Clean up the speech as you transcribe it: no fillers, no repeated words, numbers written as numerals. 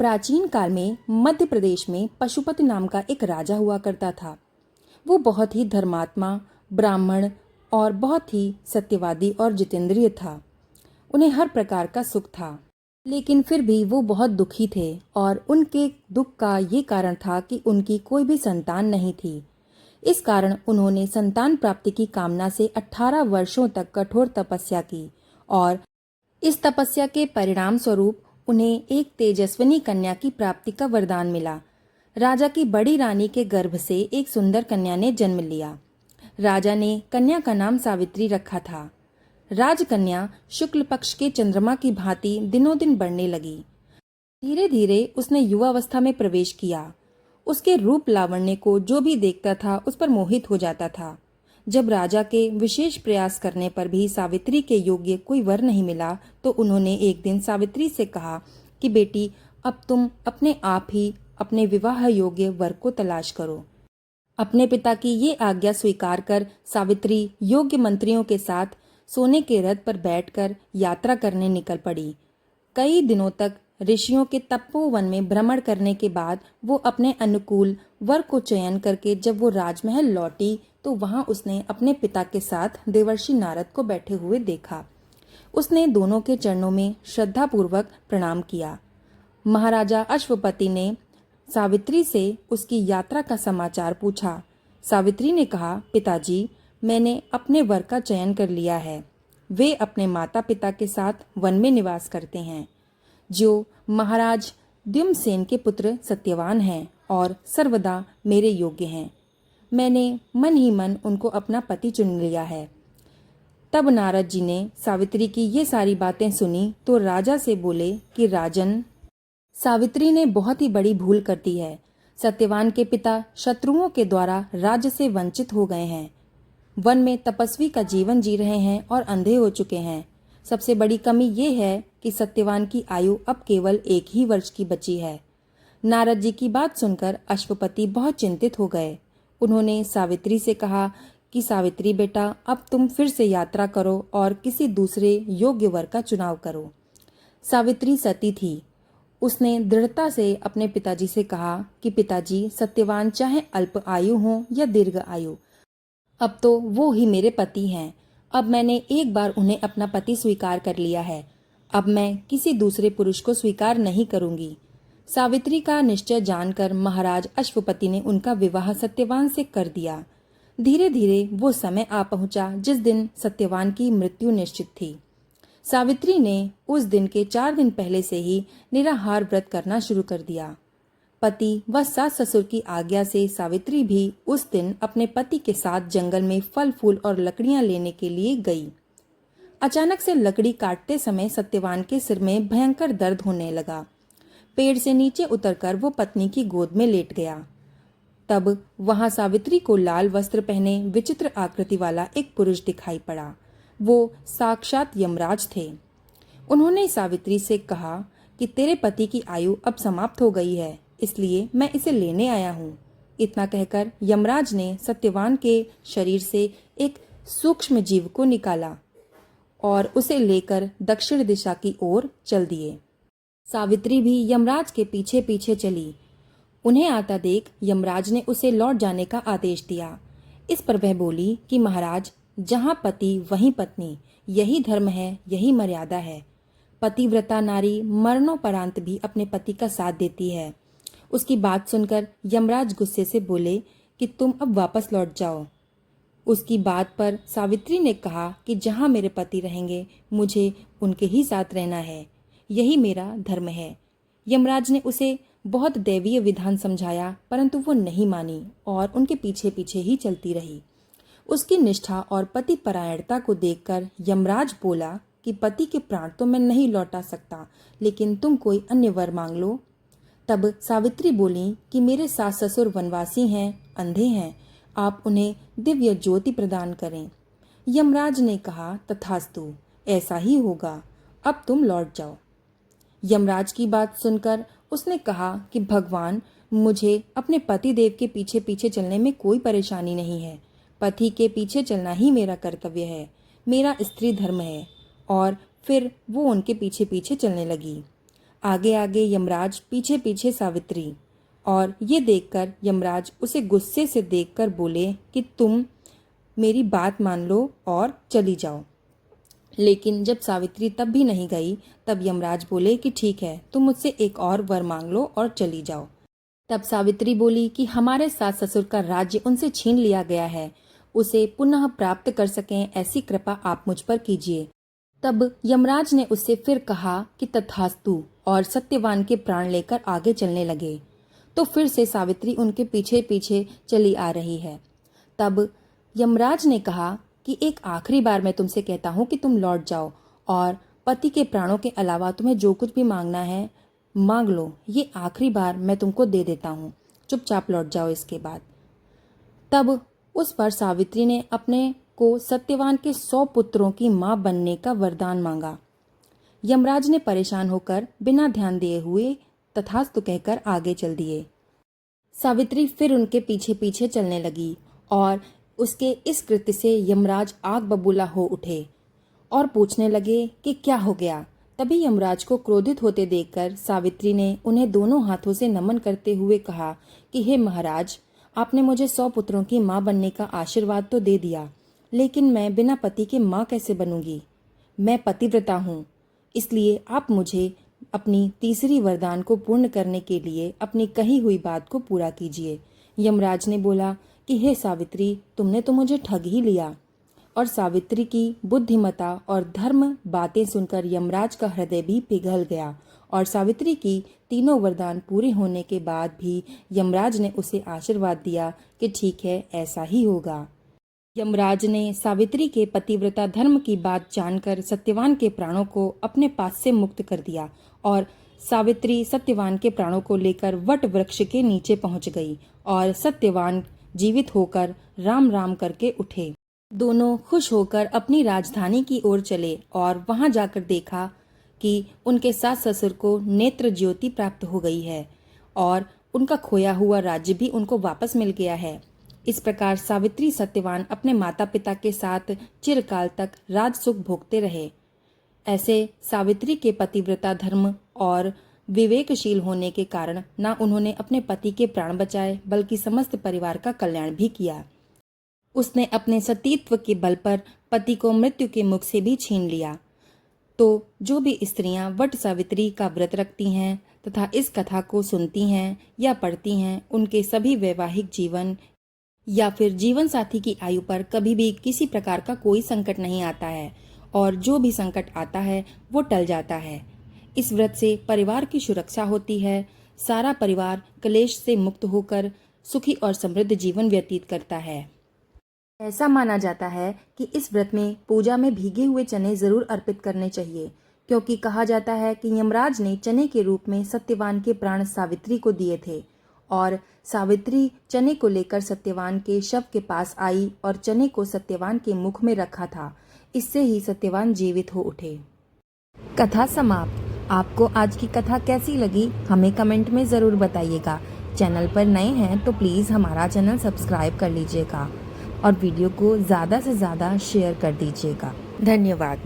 प्राचीन काल में मध्य प्रदेश में पशुपति नाम का एक राजा हुआ करता था। वो बहुत ही धर्मात्मा, ब्राह्मण और बहुत ही सत्यवादी और जितेंद्रिय था। उन्हें हर प्रकार का सुख था, लेकिन फिर भी वो बहुत दुखी थे और उनके दुख का ये कारण था कि उनकी कोई भी संतान नहीं थी। इस कारण उन्होंने संतान प्राप्ति की कामना से 18 वर्षों तक कठोर तपस्या की और इस तपस्या के परिणाम स्वरूप उन्हें एक तेजस्विनी कन्या की प्राप्ति का वरदान मिला। राजा की बड़ी रानी के गर्भ से एक सुंदर कन्या ने जन्म लिया। राजा ने कन्या का नाम सावित्री रखा था। राजकन्या शुक्ल पक्ष के चंद्रमा की भांति दिनों दिन बढ़ने लगी। धीरे धीरे उसने युवावस्था में प्रवेश किया। उसके रूप लावण्य को जो भी देखता था उस पर मोहित हो जाता था। जब राजा के विशेष प्रयास करने पर भी सावित्री के योग्य कोई वर नहीं मिला तो उन्होंने एक दिन सावित्री से कहा कि बेटी, अब तुम अपने आप ही अपने विवाह योग्य वर को तलाश करो। अपने पिता की ये आज्ञा स्वीकार कर सावित्री योग्य मंत्रियों के साथ सोने के रथ पर बैठकर यात्रा करने निकल पड़ी। कई दिनों तक ऋषियों के तपोवन में भ्रमण करने के बाद वो अपने अनुकूल वर को चयन करके जब वो राजमहल लौटी तो वहां उसने अपने पिता के साथ देवर्षि नारद को बैठे हुए देखा। उसने दोनों के चरणों में श्रद्धापूर्वक प्रणाम किया। महाराजा अश्वपति ने सावित्री से उसकी यात्रा का समाचार पूछा। सावित्री ने कहा, पिताजी, मैंने अपने वर का चयन कर लिया है। वे अपने माता पिता के साथ वन में निवास करते हैं, जो महाराज द्युम्नसेन के पुत्र सत्यवान हैं और सर्वदा मेरे योग्य हैं। मैंने मन ही मन उनको अपना पति चुन लिया है। तब नारद जी ने सावित्री की ये सारी बातें सुनी तो राजा से बोले कि राजन, सावित्री ने बहुत ही बड़ी भूल कर दी है। सत्यवान के पिता शत्रुओं के द्वारा राज्य से वंचित हो गए हैं, वन में तपस्वी का जीवन जी रहे हैं और अंधे हो चुके हैं। सबसे बड़ी कमी ये है कि सत्यवान की आयु अब केवल 1 ही वर्ष की बची है। नारद जी की बात सुनकर अश्वपति बहुत चिंतित हो गए। उन्होंने सावित्री से कहा कि सावित्री बेटा, अब तुम फिर से यात्रा करो और किसी दूसरे योग्य वर का चुनाव करो। सावित्री सती थी। उसने दृढ़ता से अपने पिताजी से कहा कि पिताजी, सत्यवान चाहे अल्प आयु हो या दीर्घ आयु, अब तो वो ही मेरे पति हैं। अब मैंने एक बार उन्हें अपना पति स्वीकार कर लिया है। अब मैं किसी दूसरे पुरुष को स्वीकार नहीं करूंगी। सावित्री का निश्चय जानकर महाराज अश्वपति ने उनका विवाह सत्यवान से कर दिया। धीरे धीरे वो समय आ पहुंचा जिस दिन सत्यवान की मृत्यु निश्चित थी। सावित्री ने उस दिन के 4 दिन पहले से ही निराहार व्रत करना शुरू कर दिया। पति व सास ससुर की आज्ञा से सावित्री भी उस दिन अपने पति के साथ जंगल में फल फूल और लकड़ियां लेने के लिए गई। अचानक से लकड़ी काटते समय सत्यवान के सिर में भयंकर दर्द होने लगा। पेड़ से नीचे उतरकर वो पत्नी की गोद में लेट गया। तब वहां सावित्री को लाल वस्त्र पहने विचित्र आकृति वाला एक पुरुष दिखाई पड़ा। वो साक्षात यमराज थे। उन्होंने सावित्री से कहा कि तेरे पति की आयु अब समाप्त हो गई है, इसलिए मैं इसे लेने आया हूँ। इतना कहकर यमराज ने सत्यवान के शरीर से एक सूक्ष्म जीव को निकाला और उसे लेकर दक्षिण दिशा की ओर चल दिए। सावित्री भी यमराज के पीछे पीछे चली। उन्हें आता देख यमराज ने उसे लौट जाने का आदेश दिया। इस पर वह बोली कि महाराज, जहाँ पति वहीं पत्नी, यही धर्म है, यही मर्यादा है। पतिव्रता नारी मरणोपरांत भी अपने पति का साथ देती है। उसकी बात सुनकर यमराज गुस्से से बोले कि तुम अब वापस लौट जाओ। उसकी बात पर सावित्री ने कहा कि जहाँ मेरे पति रहेंगे मुझे उनके ही साथ रहना है, यही मेरा धर्म है। यमराज ने उसे बहुत दैवीय विधान समझाया, परंतु वो नहीं मानी और उनके पीछे पीछे ही चलती रही। उसकी निष्ठा और पति परायणता को देखकर यमराज बोला कि पति के प्राण तो मैं नहीं लौटा सकता, लेकिन तुम कोई अन्य वर मांग लो। तब सावित्री बोली कि मेरे सास ससुर वनवासी हैं, अंधे हैं, आप उन्हें दिव्य ज्योति प्रदान करें। यमराज ने कहा, तथास्तु, ऐसा ही होगा, अब तुम लौट जाओ। यमराज की बात सुनकर उसने कहा कि भगवान, मुझे अपने पति देव के पीछे पीछे चलने में कोई परेशानी नहीं है। पति के पीछे चलना ही मेरा कर्तव्य है, मेरा स्त्री धर्म है। और फिर वो उनके पीछे पीछे चलने लगी। आगे आगे यमराज, पीछे पीछे सावित्री। और ये देखकर यमराज उसे गुस्से से देखकर बोले कि तुम मेरी बात मान लो और चली जाओ। लेकिन जब सावित्री तब भी नहीं गई, तब यमराज बोले कि ठीक है, तुम मुझसे एक और वर मांग लो और चली जाओ। तब सावित्री बोली कि हमारे सास ससुर का राज्य उनसे छीन लिया गया है, उसे पुनः प्राप्त कर सकें ऐसी कृपा आप मुझ पर कीजिए। तब यमराज ने उससे फिर कहा कि तथास्तु, और सत्यवान के प्राण लेकर आगे चलने लगे। तो फिर से सावित्री उनके पीछे पीछे चली आ रही है। तब यमराज ने कहा कि एक आखिरी बार मैं तुमसे कहता हूँ कि तुम लौट जाओ और पति के प्राणों के अलावा तुम्हें जो कुछ भी मांगना है मांग लो। ये आखिरी बार मैं तुमको दे देता हूँ, चुपचाप लौट जाओ इसके बाद। तब उस पर सावित्री ने अपने को सत्यवान के 100 पुत्रों की मां बनने का वरदान मांगा। यमराज ने परेशान होकर बिना ध्यान दिए हुए तथास्तु कहकर आगे चल दिए। सावित्री फिर उनके पीछे पीछे चलने लगी और उसके इस कृत्य से यमराज आग बबूला हो उठे और पूछने लगे कि क्या हो गया। तभी यमराज को क्रोधित होते देखकर सावित्री ने उन्हें दोनों हाथों से नमन करते हुए कहा कि हे महाराज, आपने मुझे 100 पुत्रों की मां बनने का आशीर्वाद तो दे दिया, लेकिन मैं बिना पति के मां कैसे बनूंगी। मैं पतिव्रता हूँ, इसलिए आप मुझे अपनी तीसरी वरदान को पूर्ण करने के लिए अपनी कही हुई बात को पूरा कीजिए। यमराज ने बोला कि हे सावित्री, तुमने तो मुझे ठग ही लिया। और सावित्री की बुद्धिमता और धर्म बातें सुनकर यमराज का हृदय भी पिघल गया। और सावित्री की तीनों वरदान पूरे होने के बाद भी यमराज ने उसे आशीर्वाद दिया कि ठीक है, ऐसा ही होगा। यमराज ने सावित्री के पतिव्रता धर्म की बात जानकर सत्यवान के प्राणों को अपने पास से मुक्त कर दिया और सावित्री सत्यवान के प्राणों को लेकर वट वृक्ष के नीचे पहुंच गई और सत्यवान जीवित होकर राम राम करके उठे। दोनों खुश होकर अपनी राजधानी की ओर चले और वहां जाकर देखा कि उनके सास ससुर को नेत्र ज्योति प्राप्त हो गई है और उनका खोया हुआ राज्य भी उनको वापस मिल गया है। इस प्रकार सावित्री सत्यवान अपने माता पिता के साथ चिरकाल तक राज सुख भोगते रहे। ऐसे सावित्री के पतिव्रता धर्म और विवेकशील होने के कारण न उन्होंने अपने पति के प्राण बचाए, बल्कि समस्त परिवार का कल्याण भी किया। उसने अपने सतीत्व के बल पर पति को मृत्यु के मुख से भी छीन लिया। तो जो भी स्त्रियां वट सावित्री का व्रत रखती हैं तथा इस कथा को सुनती हैं या पढ़ती हैं, उनके सभी वैवाहिक जीवन या फिर जीवन साथी की आयु पर कभी भी किसी प्रकार का कोई संकट नहीं आता है और जो भी संकट आता है वो टल जाता है। इस व्रत से परिवार की सुरक्षा होती है, सारा परिवार क्लेश से मुक्त होकर सुखी और समृद्ध जीवन व्यतीत करता है। ऐसा माना जाता है कि इस व्रत में पूजा में भीगे हुए चने जरूर अर्पित करने चाहिए, क्योंकि कहा जाता है कि यमराज ने चने के रूप में सत्यवान के प्राण सावित्री को दिए थे और सावित्री चने को लेकर सत्यवान के शव के पास आई और चने को सत्यवान के मुख में रखा था। इससे ही सत्यवान जीवित हो उठे। कथा समाप्त। आपको आज की कथा कैसी लगी हमें कमेंट में ज़रूर बताइएगा। चैनल पर नए हैं तो प्लीज़ हमारा चैनल सब्सक्राइब कर लीजिएगा और वीडियो को ज़्यादा से ज़्यादा शेयर कर दीजिएगा। धन्यवाद।